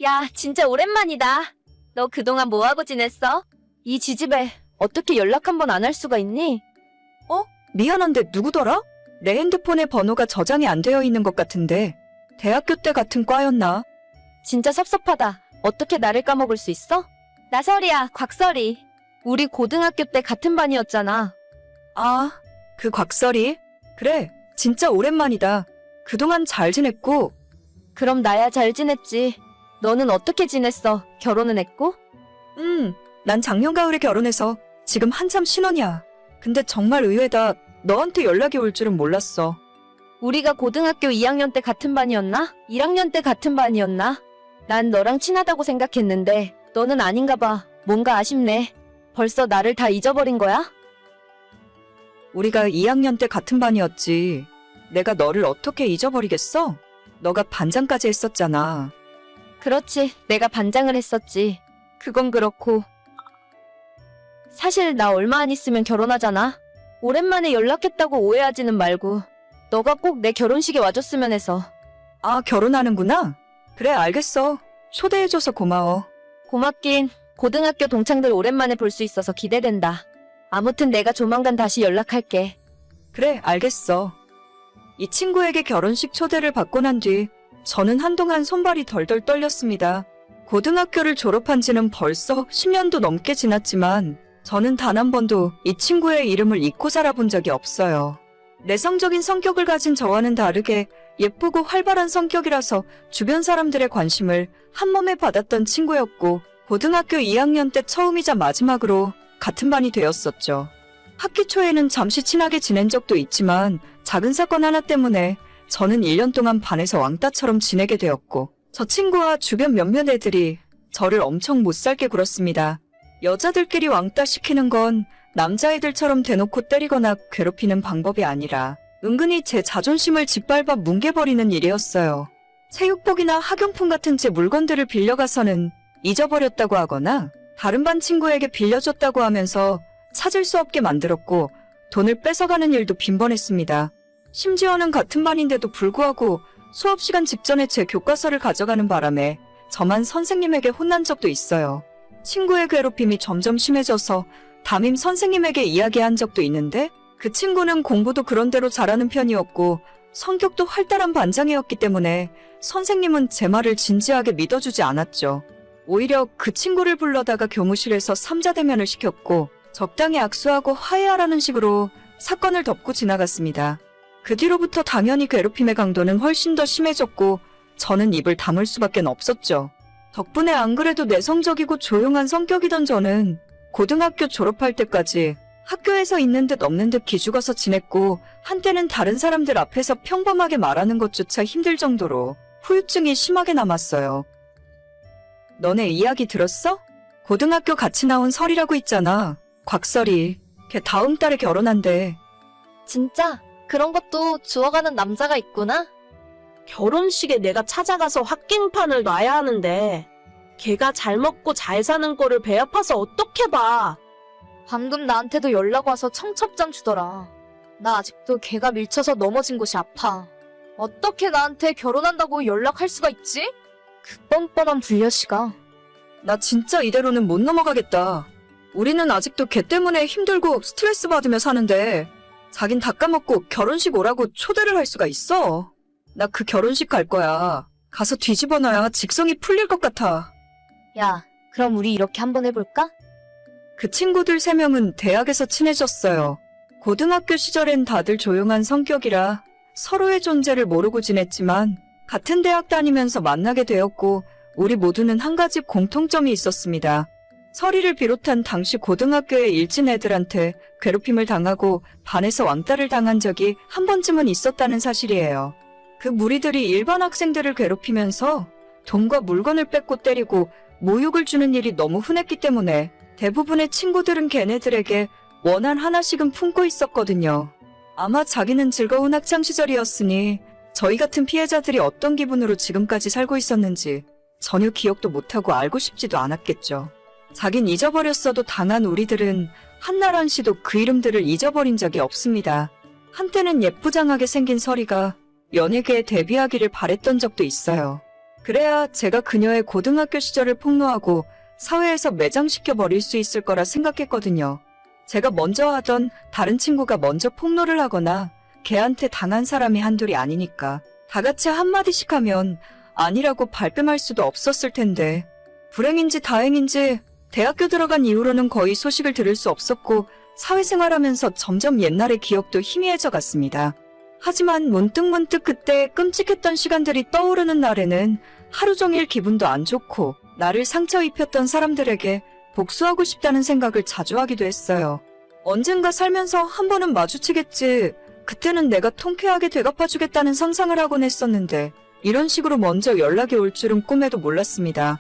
야, 진짜 오랜만이다. 너 그동안 뭐하고 지냈어? 이 지집에 어떻게 연락 한 번 안 할 수가 있니? 미안한데 누구더라? 내 핸드폰에 번호가 저장이 안 되어 있는 것 같은데 대학교 때 같은 과였나? 진짜 섭섭하다. 어떻게 나를 까먹을 수 있어? 나 설이야, 곽설이. 우리 고등학교 때 같은 반이었잖아. 아, 그 곽설이? 그래, 진짜 오랜만이다. 그동안 잘 지냈고? 그럼 나야 잘 지냈지. 너는 어떻게 지냈어? 결혼은 했고? 난 작년 가을에 결혼해서 지금 한참 신혼이야. 근데 정말 의외다. 너한테 연락이 올 줄은 몰랐어. 우리가 고등학교 2학년 때 같은 반이었나? 1학년 때 같은 반이었나? 난 너랑 친하다고 생각했는데 너는 아닌가 봐. 뭔가 아쉽네. 벌써 나를 다 잊어버린 거야? 우리가 2학년 때 같은 반이었지. 내가 너를 어떻게 잊어버리겠어? 너가 반장까지 했었잖아. 그렇지. 내가 반장을 했었지. 그건 그렇고. 사실 나 얼마 안 있으면 결혼하잖아. 오랜만에 연락했다고 오해하지는 말고 너가 꼭 내 결혼식에 와줬으면 해서. 아, 결혼하는구나? 그래, 알겠어. 초대해줘서 고마워. 고맙긴. 고등학교 동창들 오랜만에 볼 수 있어서 기대된다. 아무튼 내가 조만간 다시 연락할게. 그래, 알겠어. 이 친구에게 결혼식 초대를 받고 난 뒤 저는 한동안 손발이 덜덜 떨렸습니다. 고등학교를 졸업한 지는 벌써 10년도 넘게 지났지만 저는 단 한 번도 이 친구의 이름을 잊고 살아본 적이 없어요. 내성적인 성격을 가진 저와는 다르게 예쁘고 활발한 성격이라서 주변 사람들의 관심을 한몸에 받았던 친구였고 고등학교 2학년 때 처음이자 마지막으로 같은 반이 되었었죠. 학기 초에는 잠시 친하게 지낸 적도 있지만 작은 사건 하나 때문에 저는 1년 동안 반에서 왕따처럼 지내게 되었고 저 친구와 주변 몇몇 애들이 저를 엄청 못살게 굴었습니다. 여자들끼리 왕따 시키는 건 남자애들처럼 대놓고 때리거나 괴롭히는 방법이 아니라 은근히 제 자존심을 짓밟아 뭉개버리는 일이었어요. 체육복이나 학용품 같은 제 물건들을 빌려가서는 잊어버렸다고 하거나 다른 반 친구에게 빌려줬다고 하면서 찾을 수 없게 만들었고 돈을 뺏어가는 일도 빈번했습니다. 심지어는 같은 반인데도 불구하고 수업 시간 직전에 제 교과서를 가져가는 바람에 저만 선생님에게 혼난 적도 있어요. 친구의 괴롭힘이 점점 심해져서 담임 선생님에게 이야기한 적도 있는데 그 친구는 공부도 그런대로 잘하는 편이었고 성격도 활달한 반장이었기 때문에 선생님은 제 말을 진지하게 믿어주지 않았죠. 오히려 그 친구를 불러다가 교무실에서 삼자대면을 시켰고 적당히 악수하고 화해하라는 식으로 사건을 덮고 지나갔습니다. 그 뒤로부터 당연히 괴롭힘의 강도는 훨씬 더 심해졌고 저는 입을 다물 수밖에 없었죠. 덕분에 안 그래도 내성적이고 조용한 성격이던 저는 고등학교 졸업할 때까지 학교에서 있는 듯 없는 듯 기죽어서 지냈고 한때는 다른 사람들 앞에서 평범하게 말하는 것조차 힘들 정도로 후유증이 심하게 남았어요. 너네 이야기 들었어? 고등학교 같이 나온 설이라고 있잖아. 곽설이. 걔 다음 달에 결혼한대. 진짜? 그런 것도 주워가는 남자가 있구나? 결혼식에 내가 찾아가서 헛갱판을 놔야 하는데 걔가 잘 먹고 잘 사는 거를 배 아파서 어떻게 봐. 방금 나한테도 연락 와서 청첩장 주더라. 나 아직도 걔가 밀쳐서 넘어진 곳이 아파. 어떻게 나한테 결혼한다고 연락할 수가 있지? 그 뻔뻔한 불려시가. 나 진짜 이대로는 못 넘어가겠다. 우리는 아직도 걔 때문에 힘들고 스트레스 받으며 사는데 자긴 다 까먹고 결혼식 오라고 초대를 할 수가 있어. 나 그 결혼식 갈 거야. 가서 뒤집어 놔야 직성이 풀릴 것 같아. 야, 그럼 우리 이렇게 한번 해볼까? 그 친구들 3명은 대학에서 친해졌어요. 고등학교 시절엔 다들 조용한 성격이라 서로의 존재를 모르고 지냈지만 같은 대학 다니면서 만나게 되었고 우리 모두는 한 가지 공통점이 있었습니다. 설이를 비롯한 당시 고등학교의 일진 애들한테 괴롭힘을 당하고 반에서 왕따를 당한 적이 한 번쯤은 있었다는 사실이에요. 그 무리들이 일반 학생들을 괴롭히면서 돈과 물건을 뺏고 때리고 모욕을 주는 일이 너무 흔했기 때문에 대부분의 친구들은 걔네들에게 원한 하나씩은 품고 있었거든요. 아마 자기는 즐거운 학창시절이었으니 저희 같은 피해자들이 어떤 기분으로 지금까지 살고 있었는지 전혀 기억도 못하고 알고 싶지도 않았겠죠. 자긴 잊어버렸어도 당한 우리들은 한날 한시도 그 이름들을 잊어버린 적이 없습니다. 한때는 예쁘장하게 생긴 설이가 연예계에 데뷔하기를 바랬던 적도 있어요. 그래야 제가 그녀의 고등학교 시절을 폭로하고 사회에서 매장시켜 버릴 수 있을 거라 생각했거든요. 제가 먼저 하던 다른 친구가 먼저 폭로를 하거나 걔한테 당한 사람이 한둘이 아니니까 다 같이 한마디씩 하면 아니라고 발뺌할 수도 없었을 텐데 불행인지 다행인지 대학교 들어간 이후로는 거의 소식을 들을 수 없었고 사회생활하면서 점점 옛날의 기억도 희미해져 갔습니다. 하지만 문득문득 그때 끔찍했던 시간들이 떠오르는 날에는 하루 종일 기분도 안 좋고 나를 상처 입혔던 사람들에게 복수하고 싶다는 생각을 자주 하기도 했어요. 언젠가 살면서 한 번은 마주치겠지. 그때는 내가 통쾌하게 되갚아주겠다는 상상을 하곤 했었는데 이런 식으로 먼저 연락이 올 줄은 꿈에도 몰랐습니다.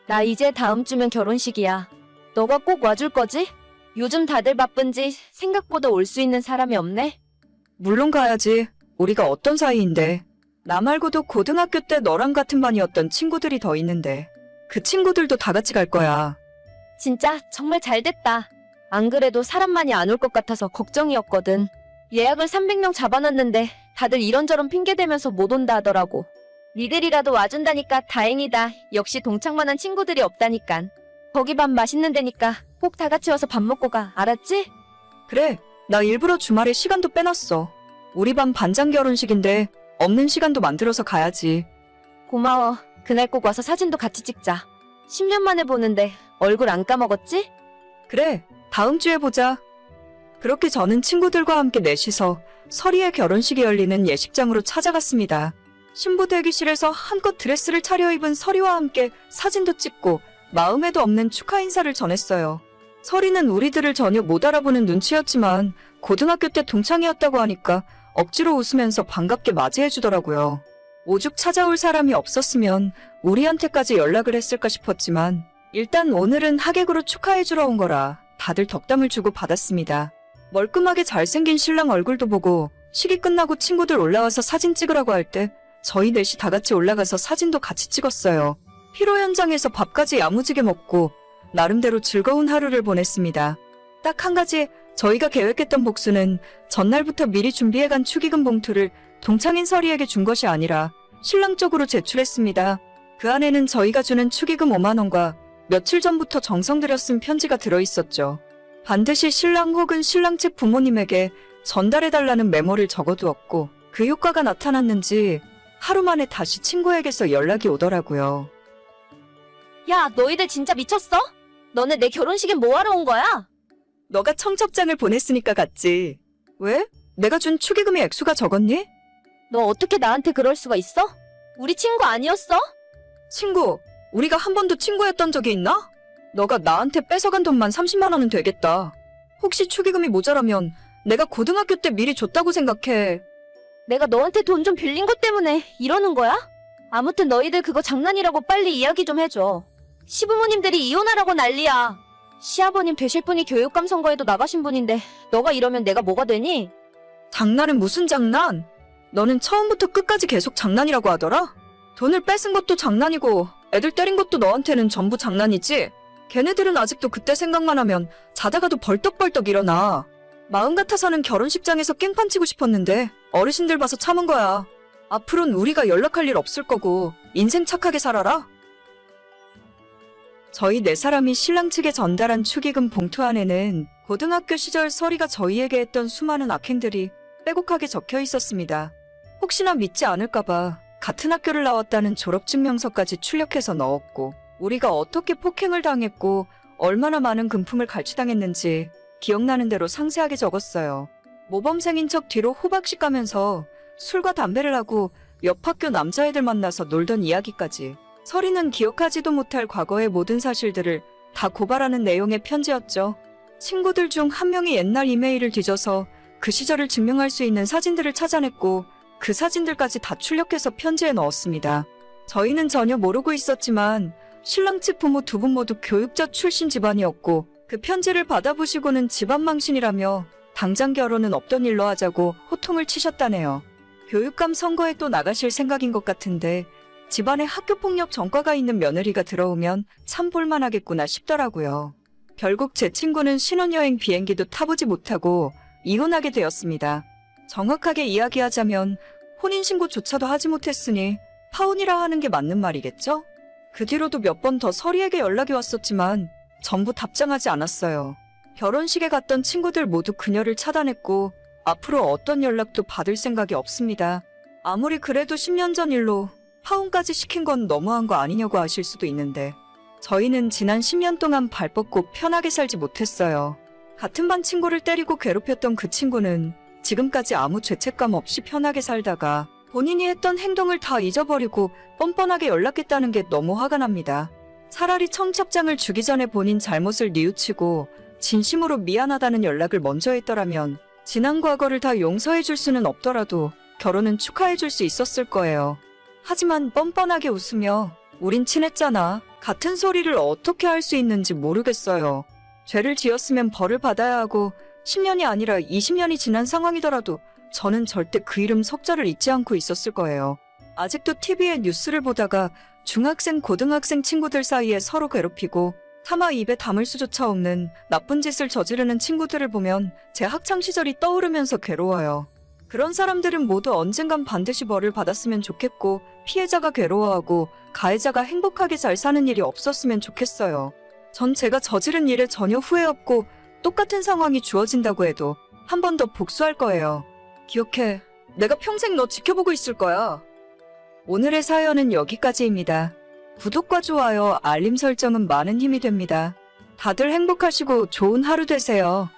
나 이제 다음 주면 결혼식이야. 너가 꼭 와줄 거지? 요즘 다들 바쁜지 생각보다 올 수 있는 사람이 없네? 물론 가야지. 우리가 어떤 사이인데. 나 말고도 고등학교 때 너랑 같은 반이었던 친구들이 더 있는데 그 친구들도 다 같이 갈 거야. 진짜 정말 잘 됐다. 안 그래도 사람 많이 안 올 것 같아서 걱정이었거든. 예약을 300명 잡아놨는데 다들 이런저런 핑계대면서 못 온다 하더라고. 니들이라도 와준다니까 다행이다. 역시 동창만한 친구들이 없다니깐. 거기 밥 맛있는 데니까 꼭 다 같이 와서 밥 먹고 가. 알았지? 그래, 나 일부러 주말에 시간도 빼놨어. 우리 반 반장 결혼식인데 없는 시간도 만들어서 가야지. 고마워. 그날 꼭 와서 사진도 같이 찍자. 10년 만에 보는데 얼굴 안 까먹었지? 그래, 다음 주에 보자. 그렇게 저는 친구들과 함께 넷이서 설이의 결혼식이 열리는 예식장으로 찾아갔습니다. 신부 대기실에서 한껏 드레스를 차려입은 설이와 함께 사진도 찍고 마음에도 없는 축하 인사를 전했어요. 설이는 우리들을 전혀 못 알아보는 눈치였지만 고등학교 때 동창이었다고 하니까 억지로 웃으면서 반갑게 맞이해주더라고요. 오죽 찾아올 사람이 없었으면 우리한테까지 연락을 했을까 싶었지만 일단 오늘은 하객으로 축하해주러 온 거라 다들 덕담을 주고 받았습니다. 멀끔하게 잘생긴 신랑 얼굴도 보고 식이 끝나고 친구들 올라와서 사진 찍으라고 할 때 저희 넷이 다 같이 올라가서 사진도 같이 찍었어요. 피로 현장에서 밥까지 야무지게 먹고 나름대로 즐거운 하루를 보냈습니다. 딱 한 가지 저희가 계획했던 복수는 전날부터 미리 준비해간 축의금 봉투를 동창인 설이에게 준 것이 아니라 신랑 쪽으로 제출했습니다. 그 안에는 저희가 주는 축의금 5만 원과 며칠 전부터 정성 들여 쓴 편지가 들어있었죠. 반드시 신랑 혹은 신랑 측 부모님에게 전달해달라는 메모를 적어두었고 그 효과가 나타났는지 하루 만에 다시 친구에게서 연락이 오더라고요. 야, 너희들 진짜 미쳤어? 너네 내 결혼식에 뭐하러 온 거야? 너가 청첩장을 보냈으니까 갔지. 왜? 내가 준 축의금의 액수가 적었니? 너 어떻게 나한테 그럴 수가 있어? 우리 친구 아니었어? 친구, 우리가 한 번도 친구였던 적이 있나? 너가 나한테 뺏어간 돈만 30만 원은 되겠다. 혹시 축의금이 모자라면 내가 고등학교 때 미리 줬다고 생각해. 내가 너한테 돈 좀 빌린 것 때문에 이러는 거야? 아무튼 너희들 그거 장난이라고 빨리 이야기 좀 해줘. 시부모님들이 이혼하라고 난리야. 시아버님 되실 분이 교육감 선거에도 나가신 분인데 너가 이러면 내가 뭐가 되니? 장난은 무슨 장난? 너는 처음부터 끝까지 계속 장난이라고 하더라? 돈을 뺏은 것도 장난이고 애들 때린 것도 너한테는 전부 장난이지? 걔네들은 아직도 그때 생각만 하면 자다가도 벌떡벌떡 일어나. 마음 같아서는 결혼식장에서 깽판 치고 싶었는데 어르신들 봐서 참은 거야. 앞으로는 우리가 연락할 일 없을 거고 인생 착하게 살아라. 저희 네 사람이 신랑 측에 전달한 축의금 봉투 안에는 고등학교 시절 설이가 저희에게 했던 수많은 악행들이 빼곡하게 적혀 있었습니다. 혹시나 믿지 않을까봐 같은 학교를 나왔다는 졸업증명서까지 출력해서 넣었고 우리가 어떻게 폭행을 당했고 얼마나 많은 금품을 갈취당했는지 기억나는 대로 상세하게 적었어요. 모범생인 척 뒤로 호박씩 가면서 술과 담배를 하고 옆 학교 남자애들 만나서 놀던 이야기까지 설이는 기억하지도 못할 과거의 모든 사실들을 다 고발하는 내용의 편지였죠. 친구들 중 한 명이 옛날 이메일을 뒤져서 그 시절을 증명할 수 있는 사진들을 찾아냈고 그 사진들까지 다 출력해서 편지에 넣었습니다. 저희는 전혀 모르고 있었지만 신랑 측 부모 두 분 모두 교육자 출신 집안이었고 그 편지를 받아보시고는 집안 망신이라며 당장 결혼은 없던 일로 하자고 호통을 치셨다네요. 교육감 선거에 또 나가실 생각인 것 같은데 집안에 학교폭력 전과가 있는 며느리가 들어오면 참 볼만하겠구나 싶더라고요. 결국 제 친구는 신혼여행 비행기도 타보지 못하고 이혼하게 되었습니다. 정확하게 이야기하자면 혼인신고조차도 하지 못했으니 파혼이라 하는 게 맞는 말이겠죠? 그 뒤로도 몇 번 더 서리에게 연락이 왔었지만 전부 답장하지 않았어요. 결혼식에 갔던 친구들 모두 그녀를 차단했고 앞으로 어떤 연락도 받을 생각이 없습니다. 아무리 그래도 10년 전 일로 파혼까지 시킨 건 너무한 거 아니냐고 하실 수도 있는데 저희는 지난 10년 동안 발 뻗고 편하게 살지 못했어요. 같은 반 친구를 때리고 괴롭혔던 그 친구는 지금까지 아무 죄책감 없이 편하게 살다가 본인이 했던 행동을 다 잊어버리고 뻔뻔하게 연락했다는 게 너무 화가 납니다. 차라리 청첩장을 주기 전에 본인 잘못을 뉘우치고 진심으로 미안하다는 연락을 먼저 했더라면 지난 과거를 다 용서해 줄 수는 없더라도 결혼은 축하해 줄 수 있었을 거예요. 하지만 뻔뻔하게 웃으며 우린 친했잖아. 같은 소리를 어떻게 할 수 있는지 모르겠어요. 죄를 지었으면 벌을 받아야 하고 10년이 아니라 20년이 지난 상황이더라도 저는 절대 그 이름 석자를 잊지 않고 있었을 거예요. 아직도 TV에 뉴스를 보다가 중학생, 고등학생 친구들 사이에 서로 괴롭히고 차마 입에 담을 수조차 없는 나쁜 짓을 저지르는 친구들을 보면 제 학창시절이 떠오르면서 괴로워요. 그런 사람들은 모두 언젠간 반드시 벌을 받았으면 좋겠고 피해자가 괴로워하고 가해자가 행복하게 잘 사는 일이 없었으면 좋겠어요. 전 제가 저지른 일에 전혀 후회 없고 똑같은 상황이 주어진다고 해도 한 번 더 복수할 거예요. 기억해. 내가 평생 너 지켜보고 있을 거야. 오늘의 사연은 여기까지입니다. 구독과 좋아요, 알림 설정은 많은 힘이 됩니다. 다들 행복하시고 좋은 하루 되세요.